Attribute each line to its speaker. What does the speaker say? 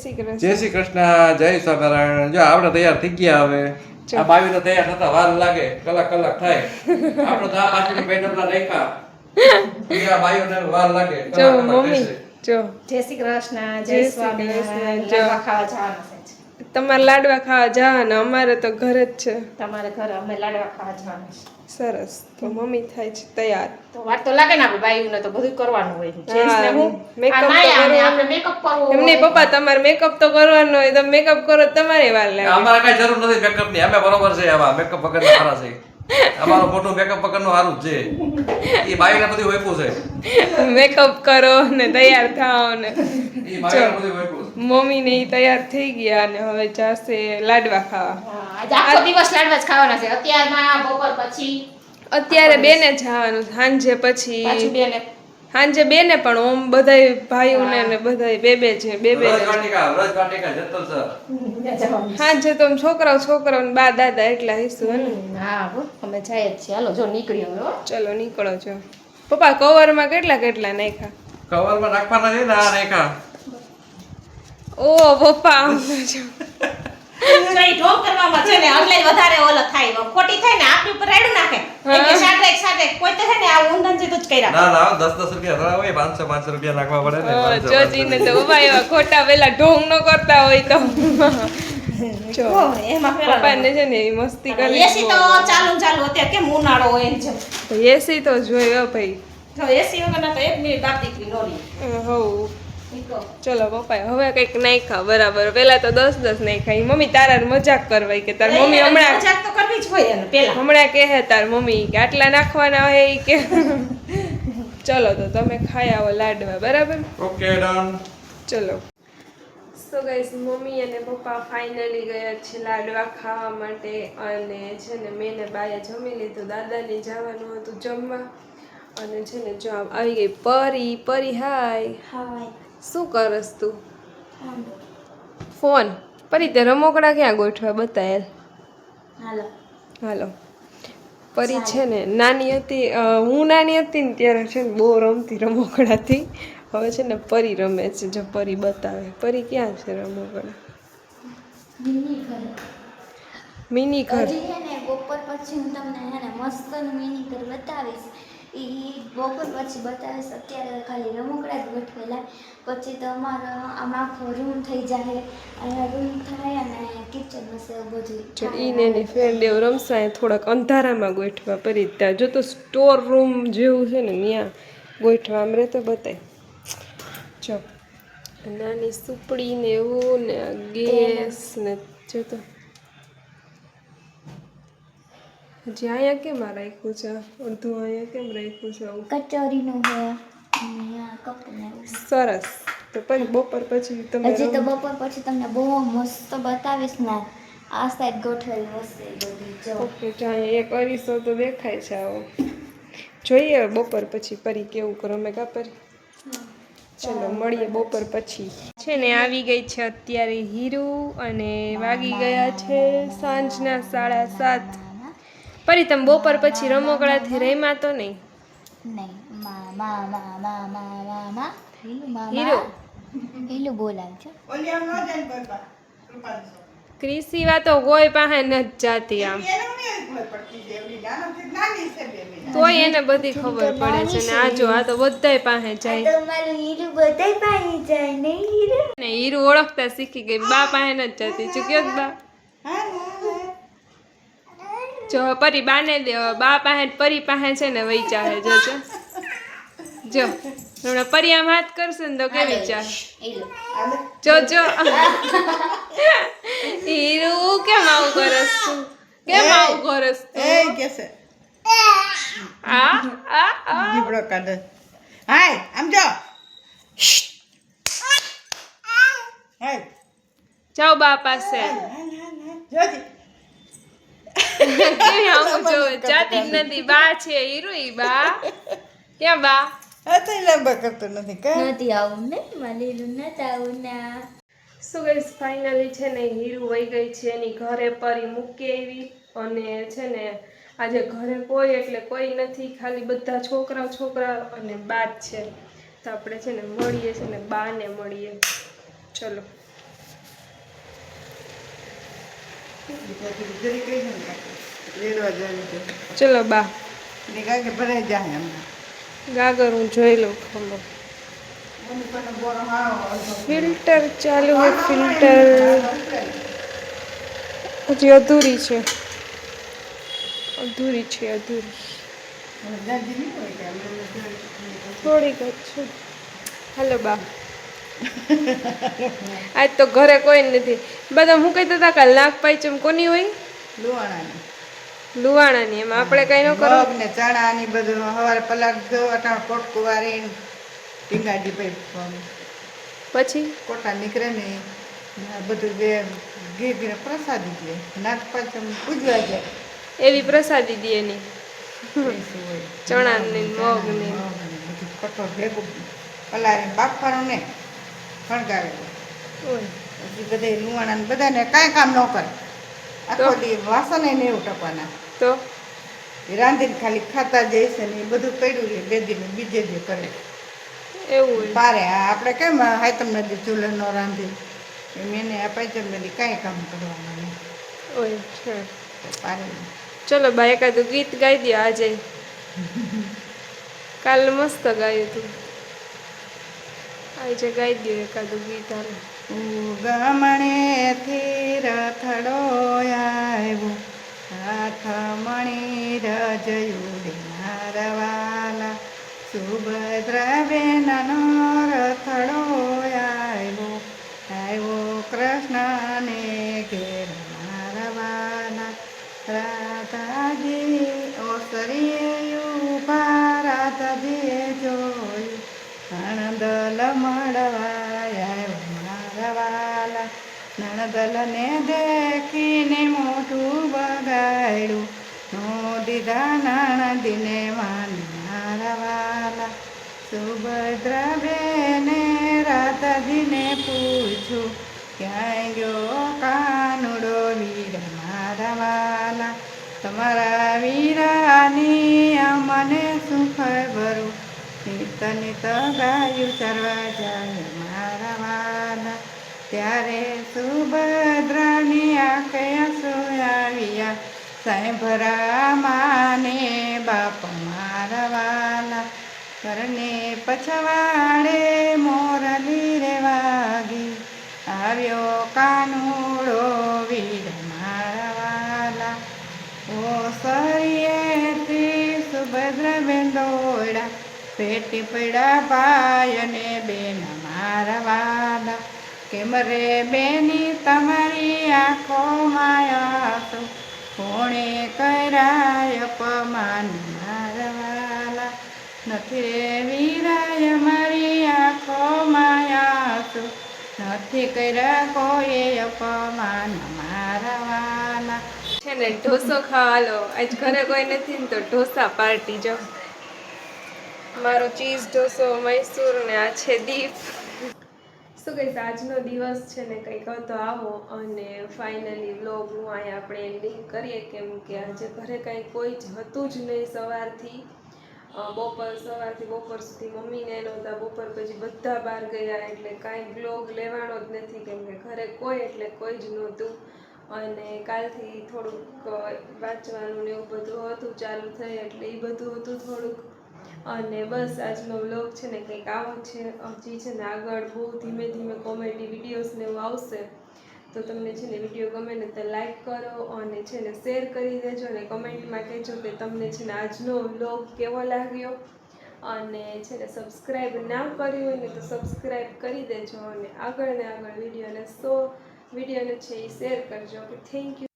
Speaker 1: જય શ્રી કૃષ્ણ, જય સ્વામિનારાયણ. જો આપણે તૈયાર થઈ ગયા. હવે આ બાવીને તૈયાર થતા વાર લાગે, કલાક થાય. આપણે તો આ બાજુ બેઠા રેખા આ બાવીને વાર લાગે.
Speaker 2: જો મમ્મી જો
Speaker 3: જય શ્રી કૃષ્ણ, જય સ્વામિનારાયણ. લાડવા ખાવા જવાનું છે.
Speaker 2: તમારે લાડવા ખાવા જવાના, અમારે તો ઘરે જ છે.
Speaker 3: તમારે ઘરે અમે લાડવા ખાવા જવાનું છે.
Speaker 2: સરસ. તો મમ્મી થાય છે તૈયાર.
Speaker 3: તો વાર તો લાગે ને, આપણે બાયુને તો બધું કરવાનું હોય. જેન્ટ્સને હું
Speaker 2: મેકઅપ
Speaker 3: આ માયા ને આપણે મેકઅપ કરવો હોય.
Speaker 2: એમને પપ્પા તમારે મેકઅપ તો કરવાનો હોય, તમે મેકઅપ કરો તમારે વાર લાગે.
Speaker 1: અમારે કઈ જરૂર નથી મેકઅપ ની. અમે બરોબર છે. આવા મેકઅપ વગર સારા છે. અમારો ફોટો મેકઅપ વગર નું સારું જ છે. એ બાયુને બધું હોયપું છે.
Speaker 2: મેકઅપ કરો ને તૈયાર થાઓ ને.
Speaker 1: એ બાયુને બધું હોયપું છે.
Speaker 2: મમ્મી ને ઈ તૈયાર થઈ ગયા અને હવે જાશે લાડવા ખાવા.
Speaker 3: આજે આખો દિવસ લાડવા જ ખાવાના છે. અત્યારમાં બપોર પછી
Speaker 2: અત્યારે બેને જવાનું, સાંજે પછી
Speaker 3: પાછું બેને
Speaker 2: સાંજે બેને પણ ઓમ બધાય ભાઈઓને ને બધાય બે છે. બે
Speaker 1: રજવાટિકા જતલ સર.
Speaker 3: જવાનું.
Speaker 2: સાંજે તો આમ છોકરાઓ ને બા દાદા એટલા હિસ્સું હે ને.
Speaker 3: હા હો, અમે જાય જ છીએ. હાલો જો નીકળી હવે હો.
Speaker 2: ચલો નીકળો છો. પપ્પા કવરમાં કેટલા નાખ્યા?
Speaker 1: કવરમાં નાખવાના છે ને આ રેખા.
Speaker 2: ઓ પપ્પા
Speaker 3: કઈ ઢોંગ કરવામાં છે ને એટલે વધારે ઓલો થાય. ખોટી થાય ને આપણી ઉપર રેડું નાખે. કે સાડે કોઈ તો છે ને આ ઊંધન છે તો જ કર્યા.
Speaker 1: ના 10 રૂપિયા થોડા હોય. 500 રૂપિયા નાખવા પડે ને. 500.
Speaker 2: જોજીને તો પપ્પા એવા ખોટા પેલા ઢોંગ ન કરતા હોય તો જો
Speaker 3: એમાં
Speaker 2: પપ્પાને છે ને ઈ મસ્તી કરી.
Speaker 3: એસી તો ચાલુ અત્યારે કેમ ઉનાળો હોય એમ છે.
Speaker 2: એસી તો જોયો ભાઈ.
Speaker 3: તો એસી વગરના તો એક મિનિટ બાપ દીકરી નો રહી.
Speaker 2: હવ ચલો પપ્પા હવે કઈક નાખ્યા બરાબર. પેલા તો 10 નાખ્યા. મમ્મી તારા મજાક કરવાય કે તાર મમ્મી હમણાં
Speaker 3: મજાક તો કરવી જ હોય ને પેલા.
Speaker 2: હમણાં કહે તાર મમ્મી કે આટલા નાખવાના હોય ઈ કે. ચલો તો તમે ખાઈ આવો લાડવા બરાબર.
Speaker 1: Okay done.
Speaker 2: ચલો સો ગાઈસ મમ્મી અને પપ્પા ફાઇનલી ગયા છે લાડવા ખાવા માટે. અને છે ને મેં ને બાએ જમી લીધું. દાદાને જવાનું હતું જમવા. અને છે ને જો આવી ગઈ પરી હાય. શું કરસ તું? ફોન પરી તે રમકડા ક્યાં ગોઠવા બતાયેલ? હાલો પરી છે ને નાની હતી, હું નાની હતી ને ત્યારે છે ને બહુ રમતી રમકડાથી. હવે છે ને પરી રમે છે. જો પરી બતાવે. પરી ક્યાં છે રમકડા? મિની ઘર.
Speaker 4: બપોર પછી હું તમને મસ્ત મિની ઘર બતાવીશ. એ બપોર પછી બતાવીશ. અત્યારે ખાલી રમકડા જ ગોઠવેલા. પછી તો અમારો આમ આખો રૂમ થઈ જાય. અને રૂમ થાય અને કિચન હશે બધું.
Speaker 2: ઈને એની ફ્રેન્ડ એવું રમશે. થોડાક અંધારામાં ગોઠવા પરી. ત્યાં જો તો સ્ટોર રૂમ જેવું છે ને ત્યાં ગોઠવા. આમ રે તો બતાય. જો નાની સુપડી ને એવું ને ગેસ ને જો તો હજી અહીંયા કેમ રાખ્યું છે? અડધું અહીંયા કેમ રાખ્યું છે આવું?
Speaker 4: કચોરીનું હોય. કપને
Speaker 2: સરસ. તો પછી બપોર પછી તમે
Speaker 4: હજી તો બપોર પછી તમને બહુ મસ્ત બતાવીશ ને. આ સાઈડ ગોઠવેલું હશે બધી. જો
Speaker 2: ઓકે અહીંયા એક અરીસો તો દેખાય છે આવો. જોઈએ બપોર પછી પરી કેવું કરો મેં કાપર. ચલો મળીએ બપોર પછી. છે ને આવી ગઈ છે અત્યારે હીરુ અને વાગી ગયા છે સાંજના 7:30. પરી તમે બપોર પછી રમકડાથી રમ્યા તો નહીં?
Speaker 4: હીલું બોલાવ છે.
Speaker 2: ક્રિસીવા તો કોઈ પાસે નથી જાતી. આમ તોય એને બધી ખબર પડે છે ને. આજો આ તો બધાય પાસે જાય.
Speaker 4: તમારું હીલું બધાય પાસે જાય ને.
Speaker 2: ને હીરુ ઓળખતા શીખી ગઈ. બા પાસે નથી જતી. ચૂક્યો જ બા. જો પરી બાને દે. બા પાસે પરી પાસે છે ને વહી ચાહે. જો હમણાં પરી આમ હાથ કરશે ને તો કેવી ચાહે. જો હીરુ કેમ આવું કરસ તું? કેમ આવું કરસ તું?
Speaker 5: એ કેસે દીપડો કાઢે. હાય આમ જો. હાય
Speaker 2: જાઓ બા પાસે.
Speaker 5: જોજી
Speaker 2: કેવી આવું જોવે? જાતી જ નથી. બા છે હીરુ. ઈ બા ક્યાં બા?
Speaker 5: આ તો લાંબા કરતો નથી કા.
Speaker 4: નથી આવું ને માલીલું નથી આવું ના.
Speaker 2: સો ગાઈસ ફાઇનલી છે ને હીરુ વહી ગઈ છે એની ઘરે. પરી મૂકી આવી. અને છે ને આજે ઘરે કોઈ એટલે કોઈ નથી. ખાલી બધા છોકરા અને બા જ છે. તો આપણે છે ને મળીએ છે ને બાને મળીએ. ચલો
Speaker 5: ત્યાંથી જરી કઈ ને લેડવા જવી છે
Speaker 2: ચલો બા
Speaker 5: ને કાંઈ કે ભરાઈ જાય એમને
Speaker 2: ગાગર હું જોઈ લઉં ખબર
Speaker 5: મમ્મી પણ બોરો હાવ
Speaker 2: ફિલ્ટર ચાલુ હોય ફિલ્ટર હજી અધૂરી છે અધૂરી
Speaker 5: જાજી નહીં હોય કે અમે
Speaker 2: થોડીક જ છે હાલો બા આજ તો ઘરે કોઈ નથી બધા હું કહેતા હતા કાલ નાગ પાંચમ કોની હોય
Speaker 5: લુવાણાની
Speaker 2: લુવાણાની એમ આપણે કઈ ન કરો
Speaker 5: મગ ને ચણા ની બધું સવારે પલાક દો અટાણ કોટકું વારીને ટીંગાડી
Speaker 2: પછી
Speaker 5: કોટા નીકળે ને આ બધું જે ઘી ઘી પ્રસાદી દે નાગપાંચમ પૂજવા જાય
Speaker 2: એવી પ્રસાદી દે એની
Speaker 5: એવું હોય.
Speaker 2: ચણાની મગની
Speaker 5: બધું કઠોળ ભેગું પલાળીને બાફવાનું ને ફણગાવેલું
Speaker 2: ઓય
Speaker 5: પછી બધે લુવાણા બધાને કાંઈ કામ ન કરે આખો દી વાસણ ને એવું ટકવાના
Speaker 2: તો
Speaker 5: એ રાંધીને ખાલી ખાતા જઈશે ને એ બધું પડ્યું લે બે દી બીજે દી કરે
Speaker 2: એવું હોય
Speaker 5: પારે આ આપણે કેમ હાયતમ નદી ચૂલે ન રાંધી એમ એને આ પાંચમ નદી કાંઈ કામ કરવાનું નહીં
Speaker 2: ઓય છે
Speaker 5: પારે
Speaker 2: ચલો બા એકાદું ગીત ગાઈ દો આજે કાલ મસ્ત ગાયું હતું આજે ગાઈ દો એકાદું ગીત હાલ
Speaker 5: ઉગમણેથી રથડો આવ્યો હાથ મણી રજયુડે મારવાલા સુભદ્રા બેનનો રથડો આવ્યો કૃષ્ણને ઘેર મારવાલા રાધાજી ઓસરીએ ઉભા રાધાજીએ જોયું નણદલ મળવા આવ્યો મારવાલા નણદલને દેખીને મોઢું બગાડ્યું નો દીધા નણદીને માન મારવાલા સુભદ્રા બેને રાધાજીને પૂછ્યું ક્યાંય ગયો કાનુડો વીર મારવાલા તમારા વીરાની મને શું ખબરું નિત નિત ગાયું ચરવા જાય મારા વાલા ત્યારે સુભદ્રાની આંખે આંસુ આવ્યા સાંભરા માને બાપ મારા વાલા ઘરને પછવાડે મોરલી રે વાગી આવ્યો કાનુડો વીર મારા વાલા ઓ સરિયેથી સુભદ્રા બેન દોડા પેટી પડ્યા ભાઈ અને બેન મારા વાલા કેમ રે બેની તમારી આંખો માયા કોણે કર્યા અપમાન મારા વાલા નથી રે વીરાય મારી આંખો માયા નથી કર્યા કોઈ અપમાન મારા વાલા
Speaker 2: છે ને ઢોસો ખાવા લો આજ ઘરે કોઈ નથી ને તો ઢોસા પાર્ટી જો મારો ચીઝ ઢોસો મૈસૂર ને આ છે દીપ શું કહીશ આજનો દિવસ છે ને કંઈક હતો આવો અને ફાઇનલી વ્લોગનું અહીંયા આપણે એન્ડિંગ કરીએ કેમ કે આજે ઘરે કાંઈ કોઈ જ હતું જ નહીં સવારથી સવારથી બપોર સુધી મમ્મીને નહોતા બપોર પછી બધા બહાર ગયા એટલે કાંઈ વ્લોગ લેવાનો જ નથી કેમ કે ઘરે કોઈ એટલે કોઈ જ નહોતું અને કાલથી થોડુંક વાંચવાનું ને એવું બધું હતું ચાલુ થઈ એટલે એ બધું હતું થોડુંક અને બસ આજનો વ્લોગ છે ને કંઈક આવો છે હજી છે ને આગળ બહુ ધીમે ધીમે કોમેડી વિડીયોઝ ને એવું આવશે તો તમને છે ને વિડીયો ગમે ને તો લાઈક કરો અને છે ને શેર કરી દેજો અને કમેન્ટમાં કહેજો કે તમને છે ને આજનો વ્લોગ કેવો લાગ્યો અને છે ને સબસ્ક્રાઈબ ના કર્યું હોય ને તો સબસ્ક્રાઈબ કરી દેજો અને આગળ ને આગળ વિડીયોને છે એ શેર કરજો કે થેન્ક યુ